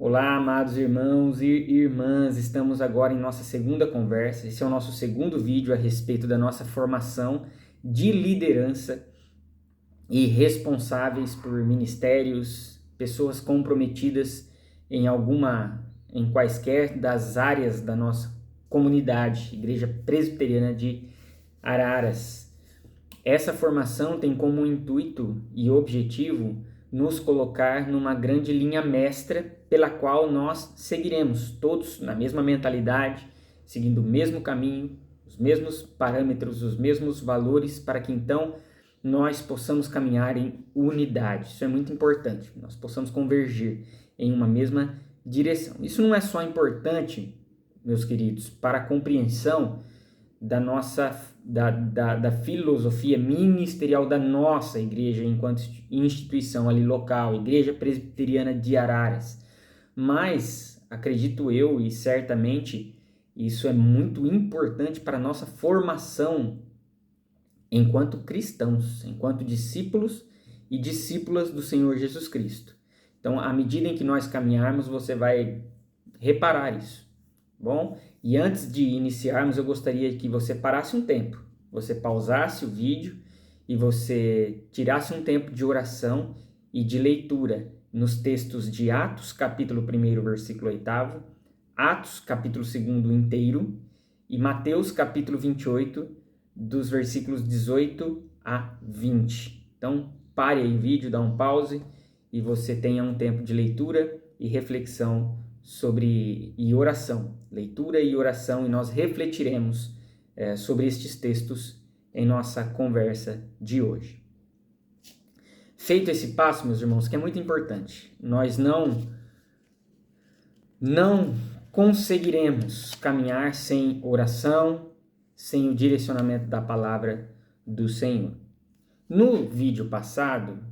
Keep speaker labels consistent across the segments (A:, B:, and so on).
A: Olá, amados irmãos e irmãs, estamos agora em nossa segunda conversa. Esse é o nosso segundo vídeo a respeito da nossa formação de liderança e responsáveis por ministérios, pessoas comprometidas em quaisquer das áreas da nossa comunidade, Igreja Presbiteriana de Araras. Essa formação tem como intuito e objetivo nos colocar numa grande linha mestra pela qual nós seguiremos, todos na mesma mentalidade, seguindo o mesmo caminho, os mesmos parâmetros, os mesmos valores, para que então nós possamos caminhar em unidade. Isso é muito importante, nós possamos convergir em uma mesma direção. Isso não é só importante, meus queridos, para a compreensão da nossa da filosofia ministerial da nossa igreja enquanto instituição ali local, Igreja Presbiteriana de Araras. Mas acredito eu, e certamente isso é muito importante para a nossa formação enquanto cristãos, enquanto discípulos e discípulas do Senhor Jesus Cristo. Então, à medida em que nós caminharmos, você vai reparar isso. Bom, e antes de iniciarmos, eu gostaria que você parasse um tempo, você pausasse o vídeo e você tirasse um tempo de oração e de leitura nos textos de Atos, capítulo 1, versículo 8, Atos, capítulo 2 inteiro, e Mateus, capítulo 28, dos versículos 18 a 20. Então, pare aí o vídeo, dá um pause e você tenha um tempo de leitura e reflexão e oração, leitura e oração, e nós refletiremos sobre estes textos em nossa conversa de hoje. Feito esse passo, meus irmãos, que é muito importante, nós não conseguiremos caminhar sem oração, sem o direcionamento da palavra do Senhor. No vídeo passado,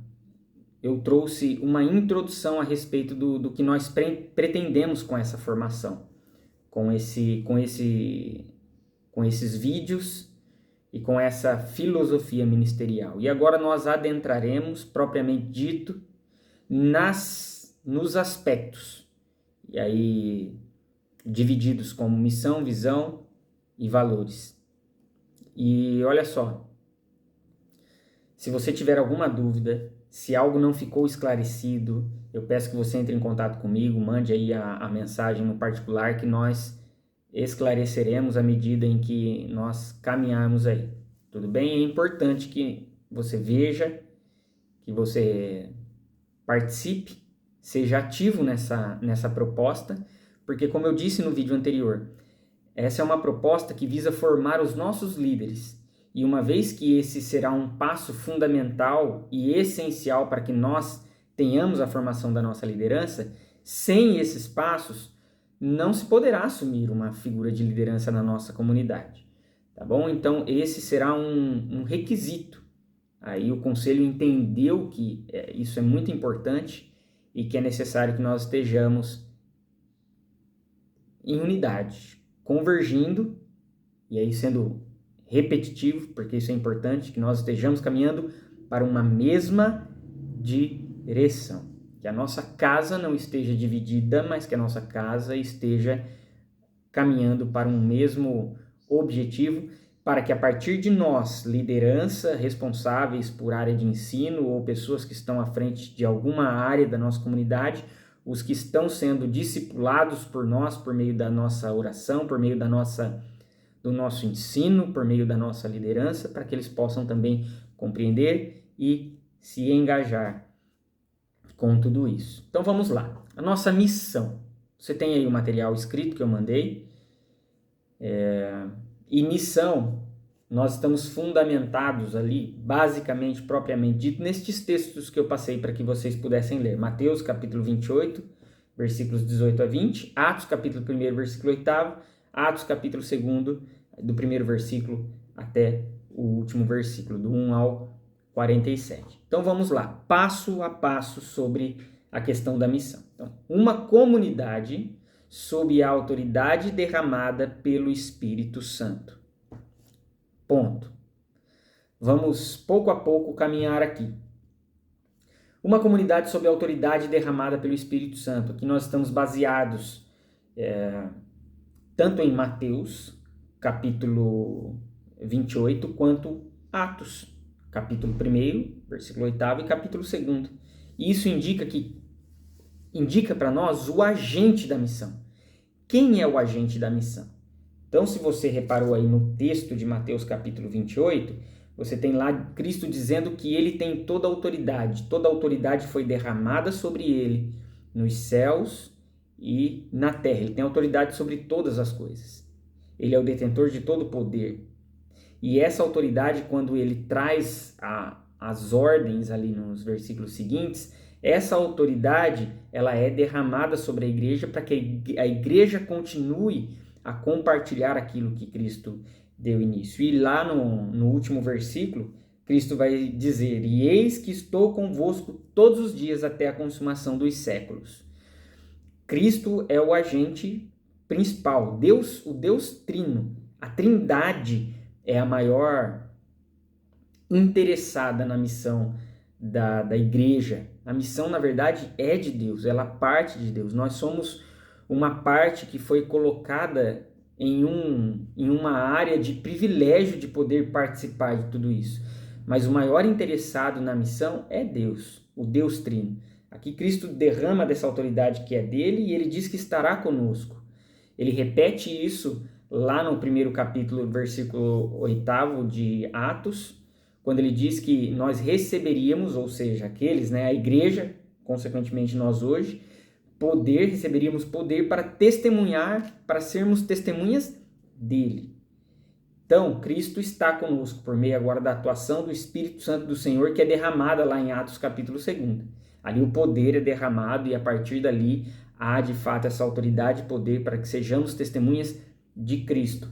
A: eu trouxe uma introdução a respeito do que nós pretendemos com essa formação, com esses vídeos e com essa filosofia ministerial. E agora nós adentraremos, propriamente dito, nos aspectos, e aí divididos como missão, visão e valores. E olha só, se você tiver alguma dúvida, se algo não ficou esclarecido, eu peço que você entre em contato comigo, mande aí a mensagem no particular que nós esclareceremos à medida em que nós caminharmos aí. Tudo bem? É importante que você veja, que você participe, seja ativo nessa proposta, porque como eu disse no vídeo anterior, essa é uma proposta que visa formar os nossos líderes. E uma vez que esse será um passo fundamental e essencial para que nós tenhamos a formação da nossa liderança, sem esses passos, não se poderá assumir uma figura de liderança na nossa comunidade. Tá bom? Então, esse será um requisito. Aí o conselho entendeu que isso é muito importante e que é necessário que nós estejamos em unidade, convergindo, e aí sendo repetitivo, porque isso é importante, que nós estejamos caminhando para uma mesma direção. Que a nossa casa não esteja dividida, mas que a nossa casa esteja caminhando para um mesmo objetivo, para que a partir de nós, liderança, responsáveis por área de ensino ou pessoas que estão à frente de alguma área da nossa comunidade, os que estão sendo discipulados por nós, por meio da nossa oração, por meio do nosso ensino, por meio da nossa liderança, para que eles possam também compreender e se engajar com tudo isso. Então vamos lá. A nossa missão. Você tem aí o material escrito que eu mandei. E missão, nós estamos fundamentados ali, basicamente, propriamente dito, nestes textos que eu passei para que vocês pudessem ler. Mateus, capítulo 28, versículos 18 a 20. Atos, capítulo 1, versículo 8. Atos, capítulo 2, do primeiro versículo até o último versículo, do 1 ao 47. Então vamos lá, passo a passo sobre a questão da missão. Então, uma comunidade sob a autoridade derramada pelo Espírito Santo. Ponto. Vamos pouco a pouco caminhar aqui. Uma comunidade sob a autoridade derramada pelo Espírito Santo. Aqui nós estamos baseados tanto em Mateus, capítulo 28, quanto Atos, capítulo 1, versículo 8 e capítulo 2. E isso indica para nós o agente da missão. Quem é o agente da missão? Então, se você reparou aí no texto de Mateus capítulo 28, você tem lá Cristo dizendo que ele tem toda a autoridade foi derramada sobre ele nos céus e na terra. Ele tem autoridade sobre todas as coisas. Ele é o detentor de todo o poder. E essa autoridade, quando ele traz as ordens ali nos versículos seguintes, essa autoridade ela é derramada sobre a igreja para que a igreja continue a compartilhar aquilo que Cristo deu início. E lá no último versículo, Cristo vai dizer: e eis que estou convosco todos os dias até a consumação dos séculos. Cristo é o agente principal, o Deus Trino, a Trindade é a maior interessada na missão da igreja. A missão, na verdade, é de Deus, ela parte de Deus. Nós somos uma parte que foi colocada em uma área de privilégio de poder participar de tudo isso. Mas o maior interessado na missão é Deus, o Deus Trino. Aqui Cristo derrama dessa autoridade que é dele e ele diz que estará conosco. Ele repete isso lá no primeiro capítulo, versículo 8 de Atos, quando ele diz que nós receberíamos, ou seja, aqueles, a igreja, consequentemente nós hoje, receberíamos poder para testemunhar, para sermos testemunhas dele. Então, Cristo está conosco por meio agora da atuação do Espírito Santo do Senhor, que é derramada lá em Atos capítulo 2. Ali o poder é derramado e a partir dali há de fato essa autoridade e poder para que sejamos testemunhas de Cristo.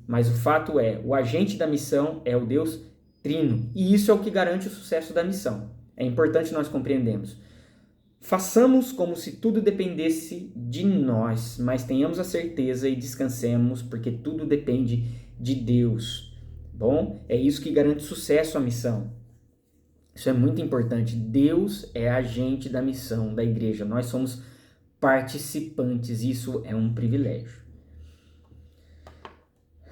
A: Mas o fato é, o agente da missão é o Deus Trino. E isso é o que garante o sucesso da missão. É importante nós compreendermos. Façamos como se tudo dependesse de nós, mas tenhamos a certeza e descansemos, porque tudo depende de Deus. Bom, é isso que garante sucesso à missão. Isso é muito importante. Deus é agente da missão da igreja. Nós somos participantes. Isso é um privilégio.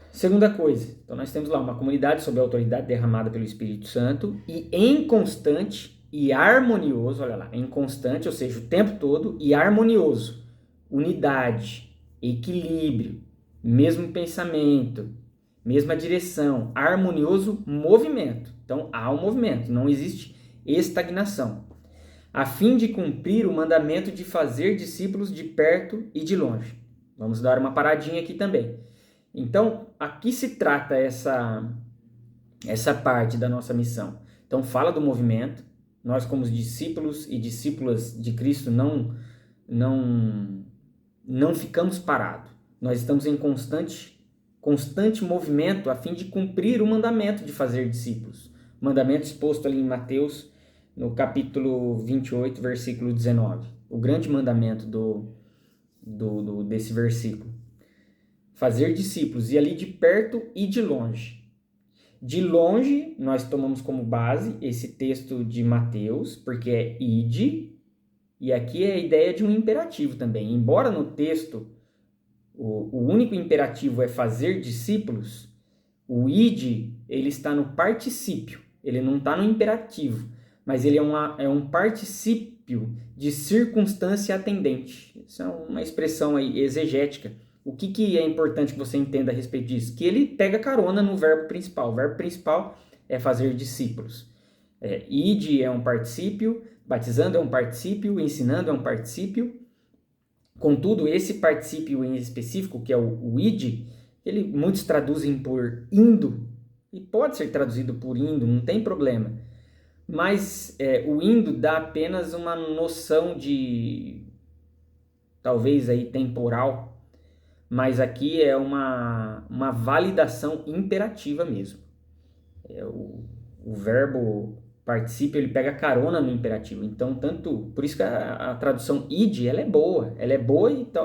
A: Segunda coisa, então nós temos lá uma comunidade sob a autoridade derramada pelo Espírito Santo e em constante e harmonioso, olha lá, em constante, ou seja, o tempo todo, e harmonioso, unidade, equilíbrio, mesmo pensamento, mesma direção, harmonioso movimento. Então há um movimento, não existe estagnação, a fim de cumprir o mandamento de fazer discípulos de perto e de longe. Vamos dar uma paradinha aqui também. Então, aqui se trata essa parte da nossa missão. Então, fala do movimento. Nós, como discípulos e discípulas de Cristo, não ficamos parados. Nós estamos em constante movimento a fim de cumprir o mandamento de fazer discípulos. O mandamento exposto ali em Mateus, no capítulo 28, versículo 19. O grande mandamento desse versículo. Fazer discípulos, e ali de perto e de longe. De longe, nós tomamos como base esse texto de Mateus, porque é ide, e aqui é a ideia de um imperativo também. Embora no texto o único imperativo é fazer discípulos, o ide, ele está no particípio, ele não está no imperativo, mas ele é um particípio de circunstância atendente. Isso é uma expressão aí exegética. O que é importante que você entenda a respeito disso? Que ele pega carona no verbo principal. O verbo principal é fazer discípulos. Ide é um particípio, batizando é um particípio, ensinando é um particípio. Contudo, esse particípio em específico, que é o ide, muitos traduzem por indo, e pode ser traduzido por indo, não tem problema. Mas o indo dá apenas uma noção de, talvez aí temporal, mas aqui é uma validação imperativa mesmo. O verbo particípio, ele pega carona no imperativo. Então, por isso que a tradução ide, ela é boa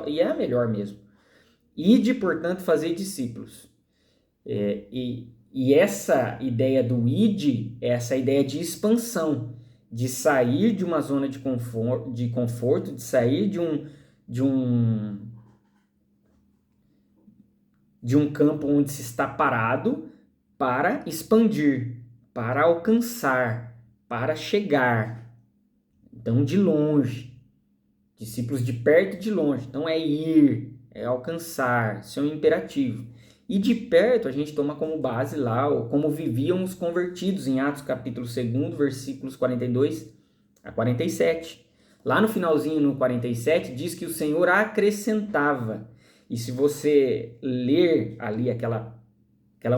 A: e é a melhor mesmo. Ide, portanto, fazer discípulos. E essa ideia do ide é essa ideia de expansão. de sair de uma zona de conforto, de sair de um campo onde se está parado para expandir, para alcançar, para chegar. Então, de longe. Discípulos de perto e de longe. Então, é ir, é alcançar. Isso é um imperativo. E de perto, a gente toma como base lá como viviam os convertidos em Atos capítulo 2, versículos 42 a 47. Lá no finalzinho, no 47, diz que o Senhor acrescentava. E se você ler ali aquela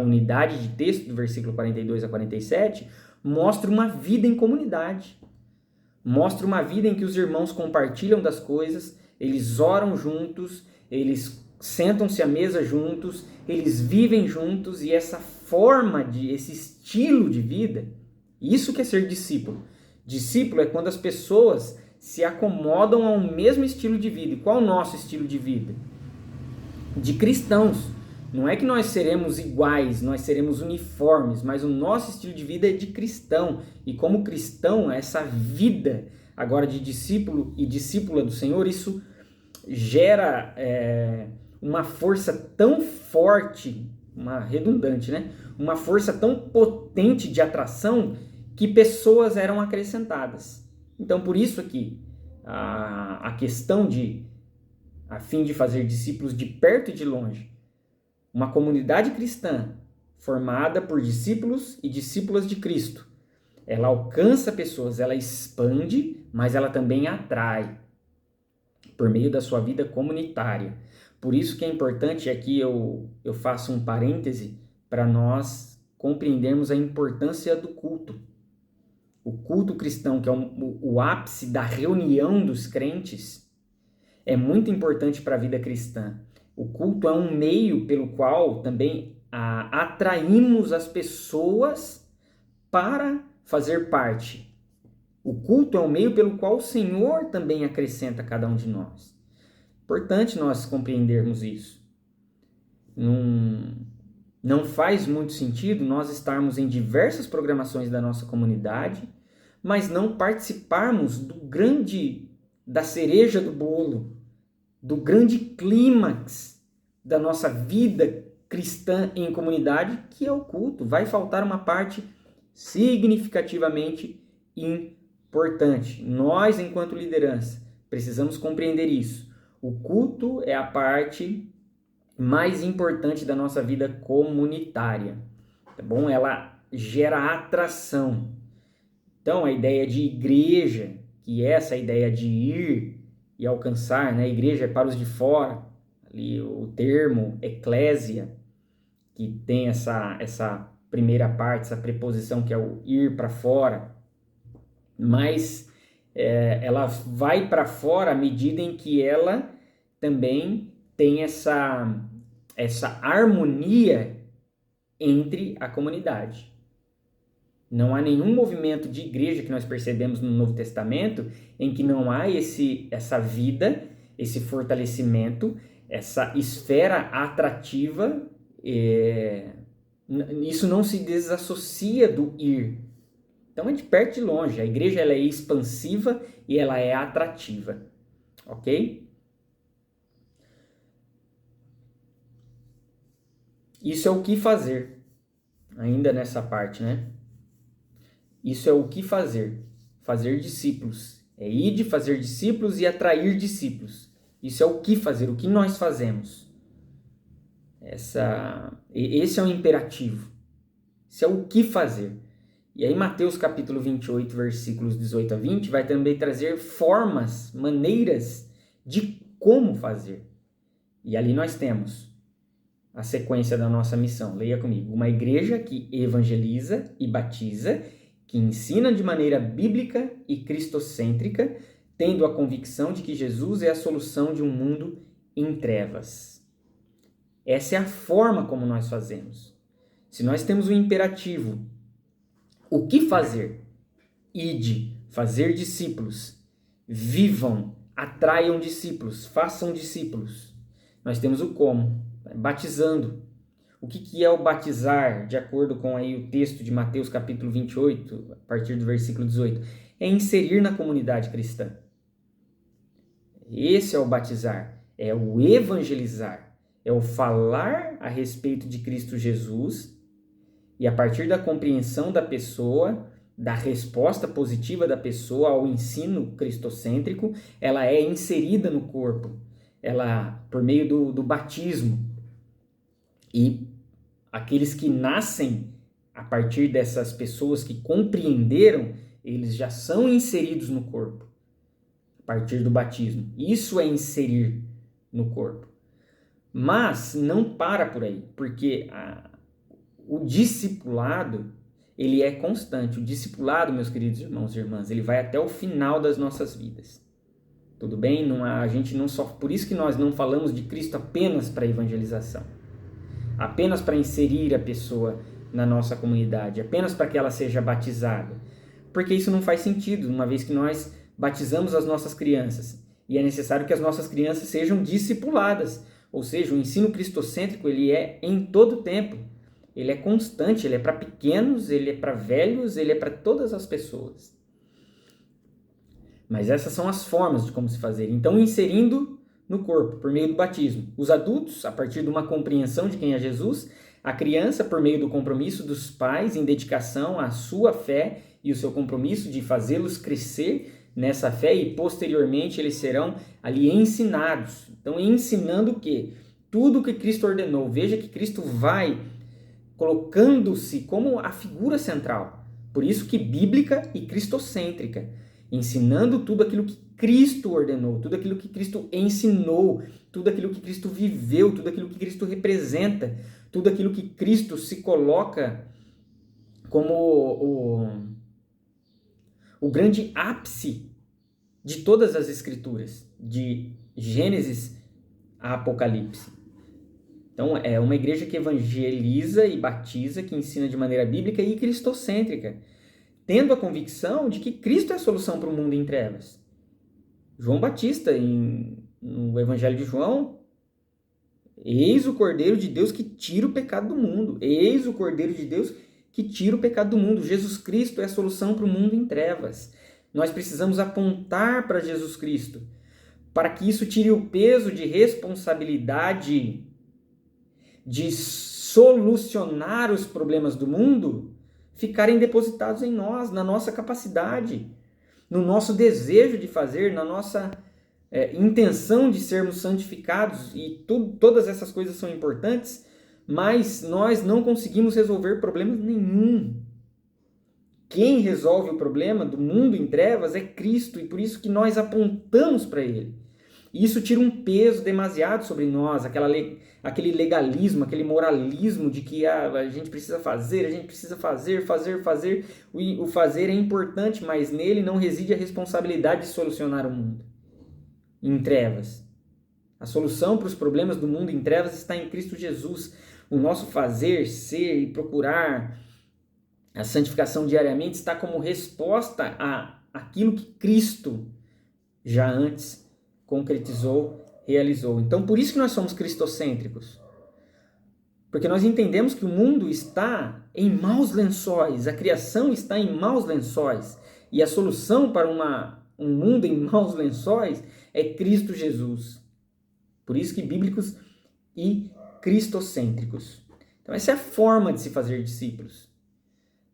A: unidade de texto do versículo 42 a 47, mostra uma vida em comunidade. Mostra uma vida em que os irmãos compartilham das coisas, eles oram juntos, eles sentam-se à mesa juntos, eles vivem juntos, e essa forma, esse estilo de vida, isso que é ser discípulo. Discípulo é quando as pessoas se acomodam ao mesmo estilo de vida. E qual é o nosso estilo de vida? De cristãos. Não é que nós seremos iguais, nós seremos uniformes, mas o nosso estilo de vida é de cristão. E como cristão, essa vida agora de discípulo e discípula do Senhor, isso gera uma força tão forte, uma redundante, né? Uma força tão potente de atração que pessoas eram acrescentadas. Então, por isso aqui, a questão a fim de fazer discípulos de perto e de longe, uma comunidade cristã formada por discípulos e discípulas de Cristo, ela alcança pessoas, ela expande, mas ela também atrai por meio da sua vida comunitária. Por isso que é importante, aqui eu faço um parêntese para nós compreendermos a importância do culto. O culto cristão, que é o ápice da reunião dos crentes, é muito importante para a vida cristã. O culto é um meio pelo qual também atraímos as pessoas para fazer parte. O culto é um meio pelo qual o Senhor também acrescenta a cada um de nós. Importante nós compreendermos isso. Não faz muito sentido nós estarmos em diversas programações da nossa comunidade, mas não participarmos da cereja do bolo, do grande clímax da nossa vida cristã em comunidade, que é o culto. Vai faltar uma parte significativamente importante. Nós, enquanto liderança, precisamos compreender isso. O culto é a parte mais importante da nossa vida comunitária, tá bom? Ela gera atração. Então, a ideia de igreja, que é essa ideia de ir e alcançar, né? Igreja é para os de fora, ali o termo eclésia, que tem essa primeira parte, essa preposição que é o ir para fora, mas ela vai para fora à medida em que ela também tem essa harmonia entre a comunidade. Não há nenhum movimento de igreja que nós percebemos no Novo Testamento em que não há essa vida, esse fortalecimento, essa esfera atrativa. Isso não se desassocia do ir. Então é de perto e de longe. A igreja ela é expansiva e ela é atrativa. Ok? Isso é o que fazer. Ainda nessa parte, né? Isso é o que fazer. Fazer discípulos. É ir de fazer discípulos e atrair discípulos. Isso é o que fazer, o que nós fazemos. Esse é um imperativo. Isso é o que fazer. E aí Mateus capítulo 28, versículos 18 a 20, vai também trazer formas, maneiras de como fazer. E ali nós temos a sequência da nossa missão. Leia comigo. Uma igreja que evangeliza e batiza, que ensina de maneira bíblica e cristocêntrica, tendo a convicção de que Jesus é a solução de um mundo em trevas. Essa é a forma como nós fazemos. Se nós temos o imperativo, o que fazer? Ide, fazer discípulos. Vivam, atraiam discípulos, façam discípulos. Nós temos o como, batizando. O que é o batizar, de acordo com aí o texto de Mateus capítulo 28, a partir do versículo 18? é inserir na comunidade cristã. Esse é o batizar, é o evangelizar, é o falar a respeito de Cristo Jesus e a partir da compreensão da pessoa, da resposta positiva da pessoa ao ensino cristocêntrico, ela é inserida no corpo, ela por meio do batismo. E aqueles que nascem a partir dessas pessoas que compreenderam, eles já são inseridos no corpo a partir do batismo. Isso é inserir no corpo. Mas não para por aí, porque o discipulado, ele é constante. O discipulado, meus queridos irmãos e irmãs, ele vai até o final das nossas vidas. Tudo bem? A gente não só, por isso que nós não falamos de Cristo apenas para evangelização, apenas para inserir a pessoa na nossa comunidade, apenas para que ela seja batizada. Porque isso não faz sentido, uma vez que nós batizamos as nossas crianças. E é necessário que as nossas crianças sejam discipuladas. Ou seja, o ensino cristocêntrico, ele é em todo tempo. Ele é constante, ele é para pequenos, ele é para velhos, ele é para todas as pessoas. Mas essas são as formas de como se fazer. Então, inserindo no corpo, por meio do batismo. Os adultos, a partir de uma compreensão de quem é Jesus. A criança, por meio do compromisso dos pais em dedicação à sua fé e o seu compromisso de fazê-los crescer nessa fé e posteriormente eles serão ali ensinados. Então, ensinando o quê? Tudo o que Cristo ordenou. Veja que Cristo vai colocando-se como a figura central. Por isso que bíblica e cristocêntrica. Ensinando tudo aquilo que Cristo ordenou, tudo aquilo que Cristo ensinou, tudo aquilo que Cristo viveu, tudo aquilo que Cristo representa, tudo aquilo que Cristo se coloca como o grande ápice de todas as escrituras, de Gênesis a Apocalipse. Então, é uma igreja que evangeliza e batiza, que ensina de maneira bíblica e cristocêntrica, tendo a convicção de que Cristo é a solução para o mundo em trevas. João Batista, no Evangelho de João, eis o Cordeiro de Deus que tira o pecado do mundo. Eis o Cordeiro de Deus que tira o pecado do mundo. Jesus Cristo é a solução para o mundo em trevas. Nós precisamos apontar para Jesus Cristo, para que isso tire o peso de responsabilidade de solucionar os problemas do mundo, ficarem depositados em nós, na nossa capacidade, no nosso desejo de fazer, na nossa intenção de sermos santificados, e todas essas coisas são importantes, mas nós não conseguimos resolver problema nenhum. Quem resolve o problema do mundo em trevas é Cristo, e por isso que nós apontamos para Ele. E isso tira um peso demasiado sobre nós, aquele legalismo, aquele moralismo de que a gente precisa fazer, fazer. O fazer é importante, mas nele não reside a responsabilidade de solucionar o mundo em trevas. A solução para os problemas do mundo em trevas está em Cristo Jesus. O nosso fazer, ser e procurar a santificação diariamente está como resposta àquilo que Cristo já antes concretizou, realizou. Então, por isso que nós somos cristocêntricos. Porque nós entendemos que o mundo está em maus lençóis, a criação está em maus lençóis. E a solução para um mundo em maus lençóis é Cristo Jesus. Por isso que bíblicos e cristocêntricos. Então, essa é a forma de se fazer discípulos.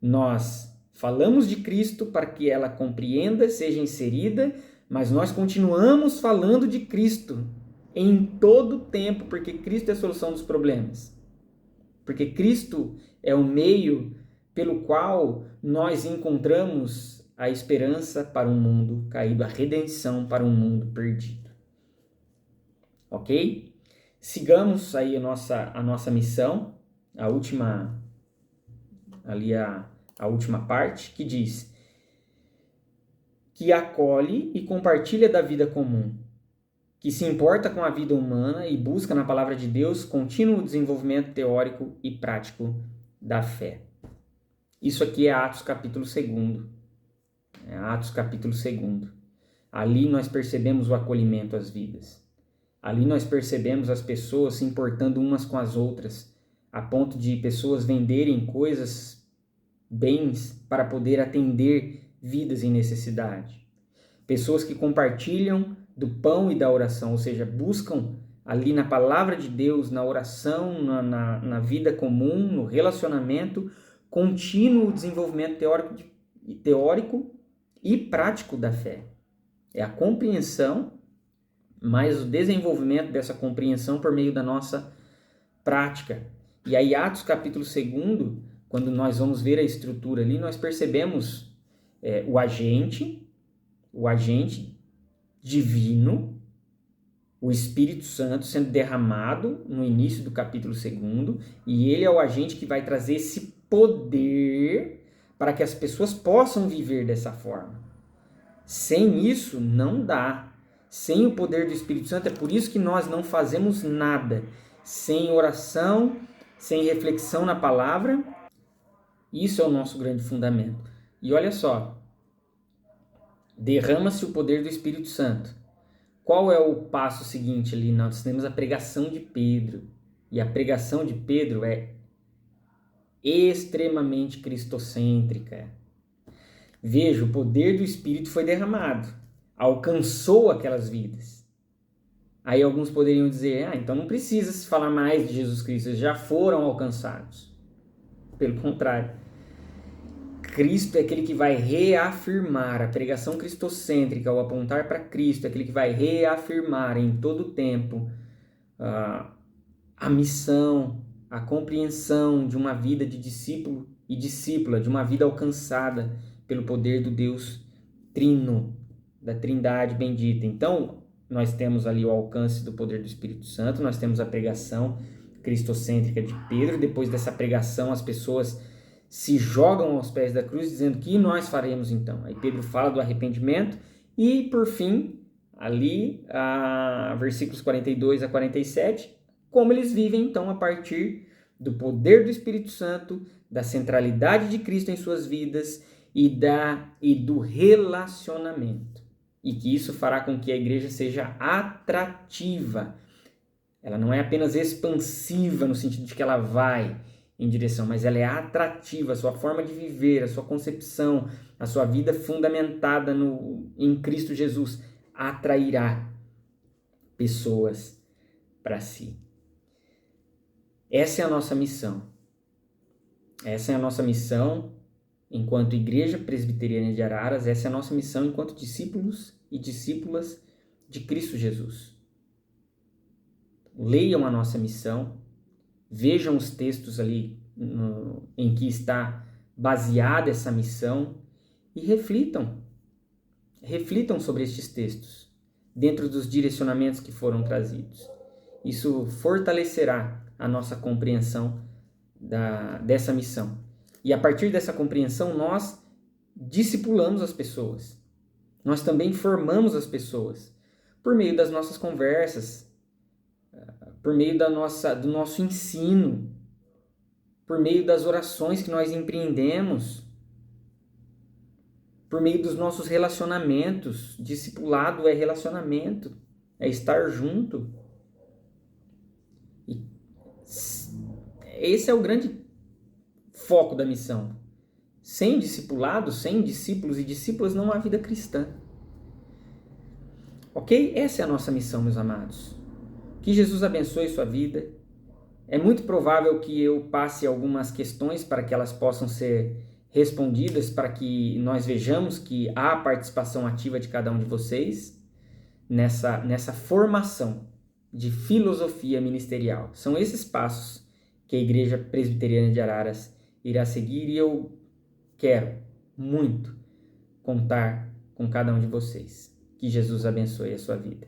A: Nós falamos de Cristo para que ela compreenda, seja inserida, mas nós continuamos falando de Cristo em todo o tempo, porque Cristo é a solução dos problemas. Porque Cristo é o meio pelo qual nós encontramos a esperança para um mundo caído, a redenção para um mundo perdido. Ok? Sigamos aí a nossa missão, a última parte, que diz que acolhe e compartilha da vida comum, que se importa com a vida humana e busca na palavra de Deus contínuo desenvolvimento teórico e prático da fé. Isso aqui é Atos capítulo 2. Atos capítulo 2. Ali nós percebemos o acolhimento às vidas. Ali nós percebemos as pessoas se importando umas com as outras, a ponto de pessoas venderem coisas, bens, para poder atender vidas em necessidade. Pessoas que compartilham do pão e da oração, ou seja, buscam ali na palavra de Deus, na oração, na vida comum, no relacionamento, contínuo desenvolvimento teórico e prático da fé. É a compreensão, mas o desenvolvimento dessa compreensão por meio da nossa prática. E aí, Atos capítulo 2, quando nós vamos ver a estrutura ali, nós percebemos o agente divino, o Espírito Santo sendo derramado no início do capítulo 2, e ele é o agente que vai trazer esse poder para que as pessoas possam viver dessa forma. Sem isso, não dá. Sem o poder do Espírito Santo, é por isso que nós não fazemos nada. Sem oração, sem reflexão na palavra, isso é o nosso grande fundamento. E olha só, derrama-se o poder do Espírito Santo. Qual é o passo seguinte ali? Nós temos a pregação de Pedro. E a pregação de Pedro é extremamente cristocêntrica. Veja, o poder do Espírito foi derramado, alcançou aquelas vidas. Aí alguns poderiam dizer, então não precisa se falar mais de Jesus Cristo, eles já foram alcançados. Pelo contrário, Cristo é aquele que vai reafirmar, a pregação cristocêntrica, ao apontar para Cristo, é aquele que vai reafirmar em todo o tempo a missão, a compreensão de uma vida de discípulo e discípula, de uma vida alcançada pelo poder do Deus Trino, da Trindade bendita. Então, nós temos ali o alcance do poder do Espírito Santo, nós temos a pregação cristocêntrica de Pedro. Depois dessa pregação, as pessoas se jogam aos pés da cruz, dizendo: que nós faremos então? Aí Pedro fala do arrependimento e, por fim, ali, versículos 42 a 47, como eles vivem então a partir do poder do Espírito Santo, da centralidade de Cristo em suas vidas e do relacionamento. E que isso fará com que a igreja seja atrativa. Ela não é apenas expansiva no sentido de que ela vai em direção, mas ela é atrativa. A sua forma de viver, a sua concepção, a sua vida fundamentada em Cristo Jesus atrairá pessoas para si. Essa é a nossa missão. Essa é a nossa missão enquanto Igreja Presbiteriana de Araras. Essa é a nossa missão enquanto discípulos e discípulas de Cristo Jesus. Leiam a nossa missão, vejam os textos ali em que está baseada essa missão e reflitam sobre estes textos, dentro dos direcionamentos que foram trazidos. Isso fortalecerá a nossa compreensão dessa missão. E a partir dessa compreensão, nós discipulamos as pessoas. Nós também formamos as pessoas por meio das nossas conversas, por meio do nosso ensino, por meio das orações que nós empreendemos, por meio dos nossos relacionamentos. Discipulado é relacionamento, é estar junto. E esse é o grande foco da missão. Sem discipulados, sem discípulos e discípulas, não há vida cristã. Ok? Essa é a nossa missão, meus amados. Que Jesus abençoe sua vida. É muito provável que eu passe algumas questões para que elas possam ser respondidas, para que nós vejamos que há participação ativa de cada um de vocês nessa formação de filosofia ministerial. São esses passos que a Igreja Presbiteriana de Araras irá seguir, e eu quero muito contar com cada um de vocês. Que Jesus abençoe a sua vida.